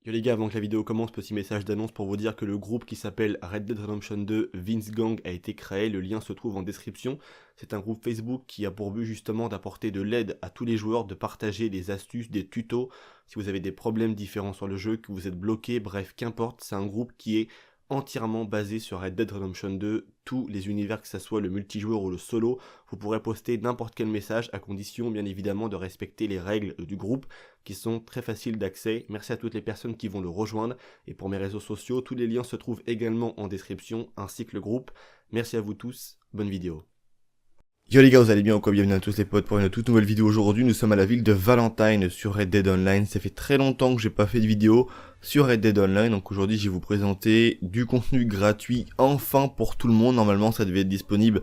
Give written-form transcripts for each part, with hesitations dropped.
Yo les gars, avant que la vidéo commence, petit message d'annonce pour vous dire que le groupe qui s'appelle Red Dead Redemption 2 Vince Gang a été créé, le lien se trouve en description. C'est un groupe Facebook qui a pour but justement d'apporter de l'aide à tous les joueurs, de partager des astuces, des tutos. Si vous avez des problèmes différents sur le jeu, que vous êtes bloqué, bref, qu'importe, c'est un groupe qui est entièrement basé sur Red Dead Redemption 2, tous les univers, que ce soit le multijoueur ou le solo, vous pourrez poster n'importe quel message à condition bien évidemment de respecter les règles du groupe qui sont très faciles d'accès. Merci à toutes les personnes qui vont le rejoindre et pour mes réseaux sociaux, tous les liens se trouvent également en description ainsi que le groupe. Merci à vous tous, bonne vidéo. Yo les gars, vous allez bien ou quoi? Bienvenue à tous les potes pour une toute nouvelle vidéo. Aujourd'hui nous sommes à la ville de Valentine sur Red Dead Online. Ça fait très longtemps que j'ai pas fait de vidéo sur Red Dead Online, donc aujourd'hui je vais vous présenter du contenu gratuit enfin pour tout le monde. Normalement ça devait être disponible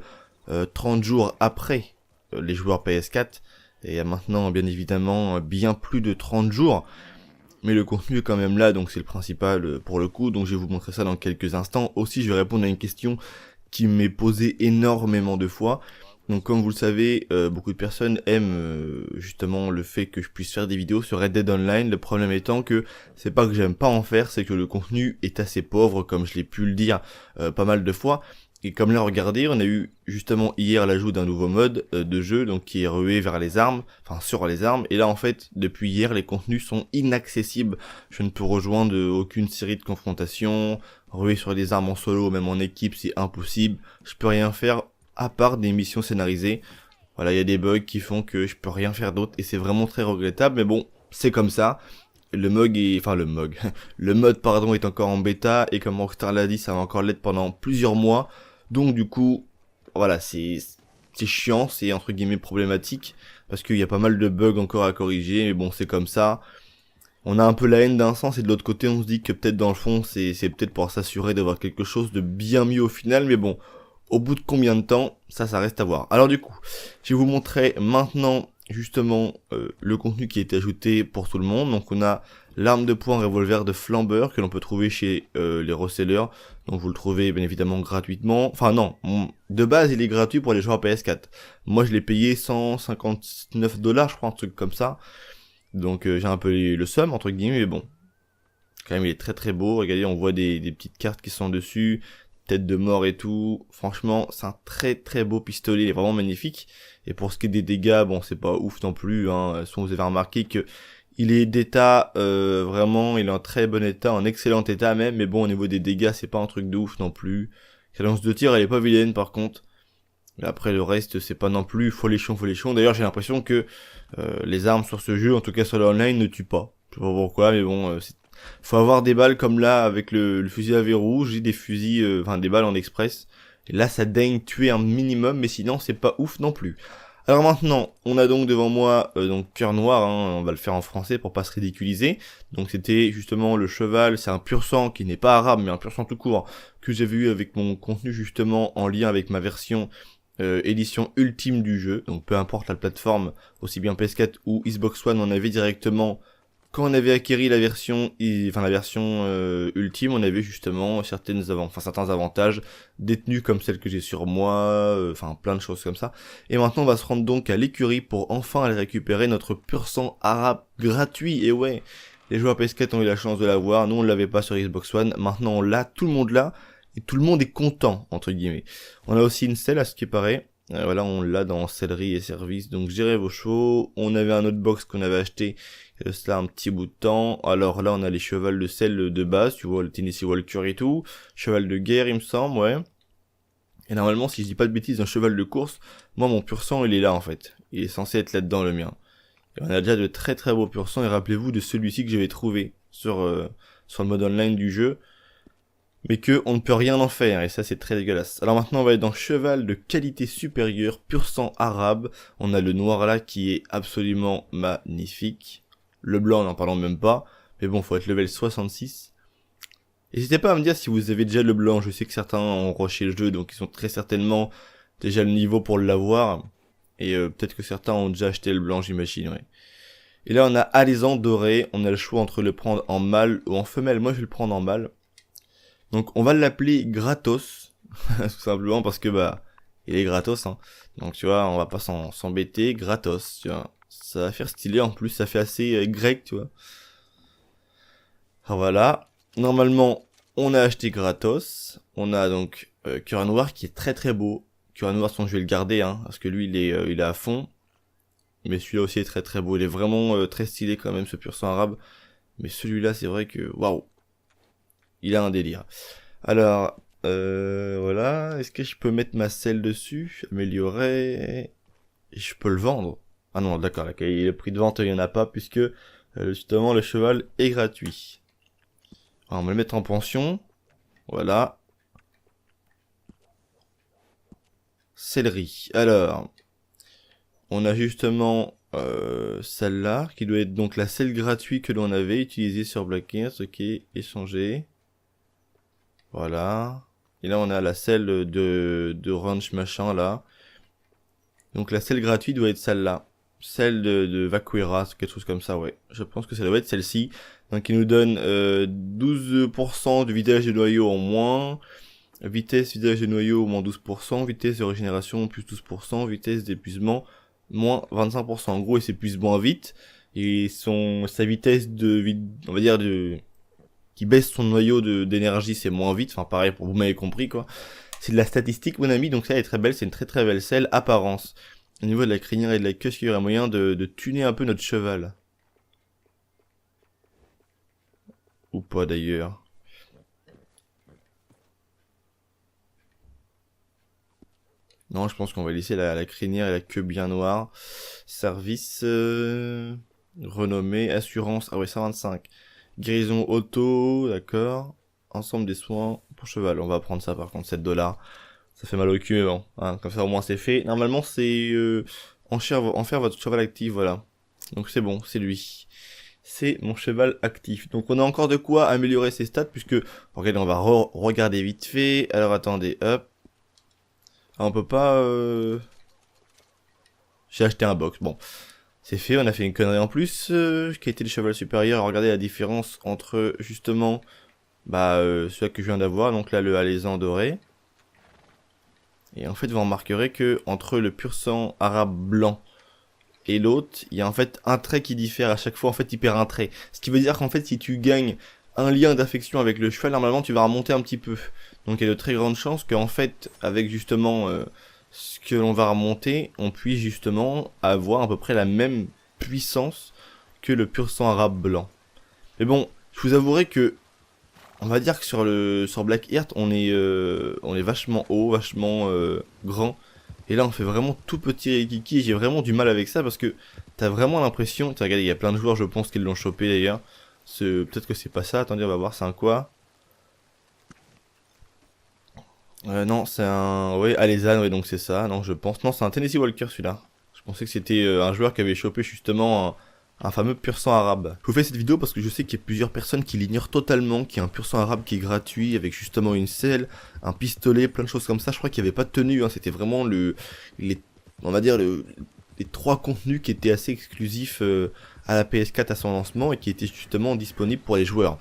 30 jours après les joueurs PS4 et maintenant bien évidemment bien plus de 30 jours. Mais le contenu est quand même là, donc c'est le principal pour le coup, donc je vais vous montrer ça dans quelques instants. Aussi je vais répondre à une question qui m'est posée énormément de fois. Donc comme vous le savez, beaucoup de personnes aiment justement le fait que je puisse faire des vidéos sur Red Dead Online. Le problème étant que c'est pas que j'aime pas en faire, c'est que le contenu est assez pauvre, comme je l'ai pu le dire pas mal de fois. Et comme là, regardez, on a eu justement hier l'ajout d'un nouveau mode de jeu, donc qui est rué vers les armes, enfin sur les armes. Et là en fait, depuis hier, les contenus sont inaccessibles. Je ne peux rejoindre aucune série de confrontations, ruer sur les armes en solo, même en équipe, c'est impossible. Je peux rien faire à part des missions scénarisées. Voilà, il y a des bugs qui font que je peux rien faire d'autre et c'est vraiment très regrettable, mais bon, c'est comme ça. Le mode est encore en bêta et comme Rockstar l'a dit, ça va encore l'être pendant plusieurs mois. Donc du coup, voilà, c'est chiant, c'est entre guillemets problématique parce qu'il y a pas mal de bugs encore à corriger, mais bon, c'est comme ça. On a un peu la haine d'un sens et de l'autre côté, on se dit que peut-être dans le fond, c'est peut-être pour s'assurer d'avoir quelque chose de bien mieux au final, mais bon, au bout de combien de temps, ça reste à voir. Alors du coup, je vais vous montrer maintenant justement le contenu qui a été ajouté pour tout le monde. Donc on a l'arme de poing revolver de flambeur que l'on peut trouver chez les resellers. Donc vous le trouvez bien évidemment gratuitement. Enfin non, de base il est gratuit pour les joueurs PS4. Moi je l'ai payé 159 $, je crois, un truc comme ça. Donc j'ai un peu le seum entre guillemets, mais bon. Quand même il est très très beau. Regardez, on voit des petites cartes qui sont dessus. Tête de mort et tout, franchement c'est un très très beau pistolet, il est vraiment magnifique. Et pour ce qui est des dégâts, bon c'est pas ouf non plus, hein. Soit vous avez remarqué que il est d'état, vraiment il est en très bon état, en excellent état même, mais bon au niveau des dégâts c'est pas un truc de ouf non plus. Cadence de tir elle est pas vilaine par contre, mais après le reste c'est pas non plus folichon. D'ailleurs j'ai l'impression que les armes sur ce jeu, en tout cas sur le online, ne tuent pas. Je sais pas pourquoi, mais bon, faut avoir des balles comme là avec le fusil à verrou, j'ai des fusils, des balles en express. Et là ça daigne tuer un minimum, mais sinon c'est pas ouf non plus. Alors maintenant, on a donc devant moi donc Cœur Noir, hein, on va le faire en français pour pas se ridiculiser. Donc c'était justement le cheval, c'est un pur sang qui n'est pas arabe mais un pur sang tout court que j'avais eu avec mon contenu justement en lien avec ma version édition ultime du jeu. Donc peu importe la plateforme, aussi bien PS4 ou Xbox One, on avait directement quand on avait acquéri la version ultime, on avait justement certains avantages détenus comme celle que j'ai sur moi, plein de choses comme ça. Et maintenant on va se rendre donc à l'écurie pour enfin aller récupérer notre pur sang arabe gratuit. Et ouais, les joueurs PS4 ont eu la chance de l'avoir, nous on l'avait pas sur Xbox One, maintenant on l'a, tout le monde l'a, et tout le monde est content, entre guillemets. On a aussi une selle à ce qui paraît. Voilà, on l'a dans sellerie et services, donc gérez vos chevaux. On avait un autre box qu'on avait acheté, cela un petit bout de temps. Alors là, on a les chevals de selle de base, tu vois, le Tennessee Walker et tout. Cheval de guerre, il me semble, ouais. Et normalement, si je dis pas de bêtises, un cheval de course, moi, mon pur sang, il est là, en fait. Il est censé être là-dedans, le mien. Et on a déjà de très très beaux pur sang, et rappelez-vous de celui-ci que j'avais trouvé sur le mode online du jeu, mais que on ne peut rien en faire, et ça c'est très dégueulasse. Alors maintenant on va être dans cheval de qualité supérieure, pur sang arabe. On a le noir là qui est absolument magnifique. Le blanc n'en parlons même pas, mais bon faut être level 66. N'hésitez pas à me dire si vous avez déjà le blanc, je sais que certains ont rushé le jeu, donc ils sont très certainement déjà le niveau pour l'avoir. Et peut-être que certains ont déjà acheté le blanc, j'imagine, ouais. Et là on a Alezan doré, on a le choix entre le prendre en mâle ou en femelle, moi je vais le prendre en mâle. Donc on va l'appeler Gratos, tout simplement parce que il est gratos, hein. Donc tu vois, on va pas s'embêter, Gratos, tu vois. Ça va faire stylé en plus, ça fait assez grec, tu vois. Ah, voilà. Normalement, on a acheté gratos. On a donc Cœur Noir qui est très très beau. Cœur Noir, je vais le garder, hein, parce que lui, il est à fond. Mais celui-là aussi est très très beau. Il est vraiment très stylé quand même, ce pur sang arabe. Mais celui-là, c'est vrai que, waouh, il a un délire. Alors, voilà. Est-ce que je peux mettre ma selle dessus? Améliorer. Et je peux le vendre. Ah non, d'accord, le prix de vente, il n'y en a pas, puisque justement, le cheval est gratuit. Alors, on va le mettre en pension. Voilà. Céleri. Alors, on a justement celle-là, qui doit être donc la selle gratuite que l'on avait utilisée sur Blackheart. Ok, échanger. Voilà. Et là, on a la selle de ranch machin, là. Donc, la selle gratuite doit être celle-là. Celle de Vaquera, quelque chose comme ça, ouais. Je pense que ça doit être celle-ci. Donc, il nous donne 12% de vitesse de noyau en moins. Vitesse vidage de noyau, moins 12%. Vitesse de régénération, plus 12%. Vitesse d'épuisement, moins 25%. En gros, il s'épuise moins vite. Et sa vitesse on va dire qui baisse son noyau d'énergie, c'est moins vite. Enfin, pareil, vous m'avez compris, quoi. C'est de la statistique, mon ami. Donc, ça, elle est très belle. C'est une très très belle selle. Apparence. Au niveau de la crinière et de la queue, est-ce qu'il y aurait moyen de tuner un peu notre cheval? Ou pas, d'ailleurs? Non, je pense qu'on va laisser la crinière et la queue bien noire. Service, renommée, assurance, ah ouais, 125. Guérison auto, d'accord. Ensemble des soins pour cheval. On va prendre ça par contre, 7 $. Ça fait mal au cul, mais bon. Hein, comme ça au moins c'est fait. Normalement c'est en faire votre cheval actif, voilà. Donc c'est bon, c'est lui. C'est mon cheval actif. Donc on a encore de quoi améliorer ses stats, puisque, regardez, on va regarder vite fait. Alors attendez, hop. Ah, on peut pas... J'ai acheté un box, bon. C'est fait, on a fait une connerie en plus. Qualité de cheval supérieur, regardez la différence entre, justement, celui que je viens d'avoir, donc là, le alezan doré. Et en fait, vous remarquerez que entre le pur sang arabe blanc et l'autre, il y a en fait un trait qui diffère à chaque fois, en fait, il perd un trait. Ce qui veut dire qu'en fait, si tu gagnes un lien d'affection avec le cheval, normalement, tu vas remonter un petit peu. Donc, il y a de très grandes chances qu'en fait, avec justement ce que l'on va remonter, on puisse justement avoir à peu près la même puissance que le pur sang arabe blanc. Mais bon, je vous avouerai que, on va dire que sur Blackheart, on est vachement haut, vachement grand. Et là, on fait vraiment tout petit et kiki. Et j'ai vraiment du mal avec ça parce que t'as vraiment l'impression. Regardez, il y a plein de joueurs, je pense, qui l'ont chopé d'ailleurs. Peut-être que c'est pas ça. Attendez, on va voir, c'est un quoi? Non, c'est un... Ouais, Alezan, ouais, donc c'est ça. Non, je pense. Non, c'est un Tennessee Walker, celui-là. Je pensais que c'était un joueur qui avait chopé justement un fameux pur sang arabe. Je vous fais cette vidéo parce que je sais qu'il y a plusieurs personnes qui l'ignorent totalement, qu'il y a un pur sang arabe qui est gratuit, avec justement une selle, un pistolet, plein de choses comme ça. Je crois qu'il n'y avait pas de tenue, hein. C'était vraiment on va dire les trois contenus qui étaient assez exclusifs à la PS4 à son lancement et qui étaient justement disponibles pour les joueurs.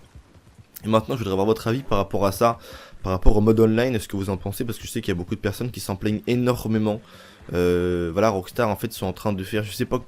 Et maintenant, je voudrais avoir votre avis par rapport à ça, par rapport au mode online, est-ce que vous en pensez? Parce que je sais qu'il y a beaucoup de personnes qui s'en plaignent énormément. Voilà, Rockstar en fait sont en train de faire, je sais pas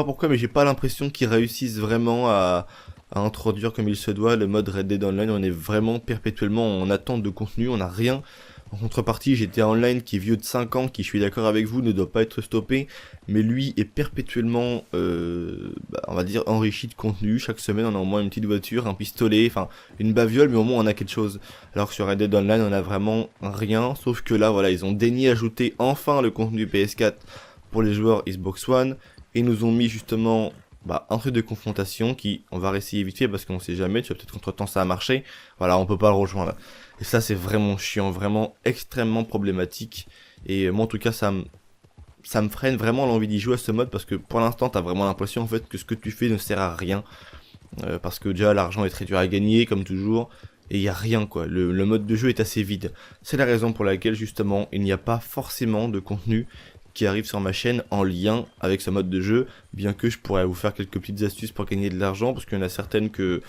pourquoi, mais j'ai pas l'impression qu'ils réussissent vraiment à introduire comme il se doit le mode Red Dead Online. On est vraiment perpétuellement en attente de contenu, on n'a rien. En contrepartie, GTA Online qui est vieux de 5 ans, qui je suis d'accord avec vous ne doit pas être stoppé, mais lui est perpétuellement, on va dire, enrichi de contenu. Chaque semaine on a au moins une petite voiture, un pistolet, enfin une baviole, mais au moins on a quelque chose. Alors que sur Red Dead Online on a vraiment rien, sauf que là voilà, ils ont daigné ajouter enfin le contenu PS4 pour les joueurs Xbox One, et nous ont mis justement un truc de confrontation qui, on va réessayer vite fait parce qu'on sait jamais, tu vois, peut-être qu'entre temps ça a marché, voilà, on peut pas le rejoindre. Et ça c'est vraiment chiant, vraiment extrêmement problématique, et moi en tout cas ça me freine vraiment l'envie d'y jouer à ce mode, parce que pour l'instant t'as vraiment l'impression en fait que ce que tu fais ne sert à rien, parce que déjà l'argent est très dur à gagner comme toujours, et il y a rien quoi, le mode de jeu est assez vide. C'est la raison pour laquelle justement il n'y a pas forcément de contenu qui arrive sur ma chaîne en lien avec ce mode de jeu, bien que je pourrais vous faire quelques petites astuces pour gagner de l'argent, parce qu'il y en a certaines que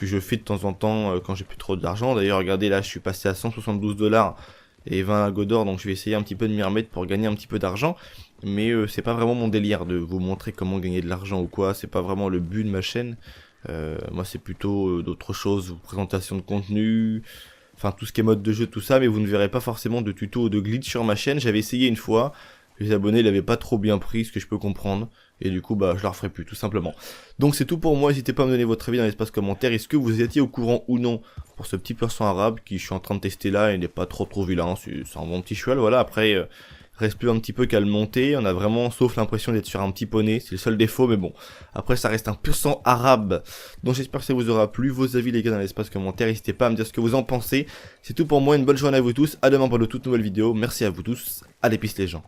je fais de temps en temps quand j'ai plus trop d'argent. D'ailleurs regardez là, je suis passé à 172 $ et 20 lingots d'or, donc je vais essayer un petit peu de m'y remettre pour gagner un petit peu d'argent, mais c'est pas vraiment mon délire de vous montrer comment gagner de l'argent ou quoi, c'est pas vraiment le but de ma chaîne. Moi c'est plutôt d'autres choses, présentation de contenu, enfin tout ce qui est mode de jeu, tout ça, mais vous ne verrez pas forcément de tuto ou de glitch sur ma chaîne. J'avais essayé une fois, les abonnés l'avaient pas trop bien pris, ce que je peux comprendre, et du coup bah je la referai plus tout simplement. Donc c'est tout pour moi, n'hésitez pas à me donner votre avis dans l'espace commentaire. Est-ce que vous étiez au courant ou non pour ce petit persan arabe qui je suis en train de tester là, il n'est pas trop vilain, c'est un bon petit cheval, voilà. Après reste plus un petit peu qu'à le monter, on a vraiment sauf l'impression d'être sur un petit poney, c'est le seul défaut, mais bon, après ça reste un pur sang arabe, donc j'espère que ça vous aura plu, vos avis les gars dans l'espace commentaire, n'hésitez pas à me dire ce que vous en pensez, c'est tout pour moi, une bonne journée à vous tous, à demain pour de toutes nouvelles vidéos, merci à vous tous, allez peace les gens.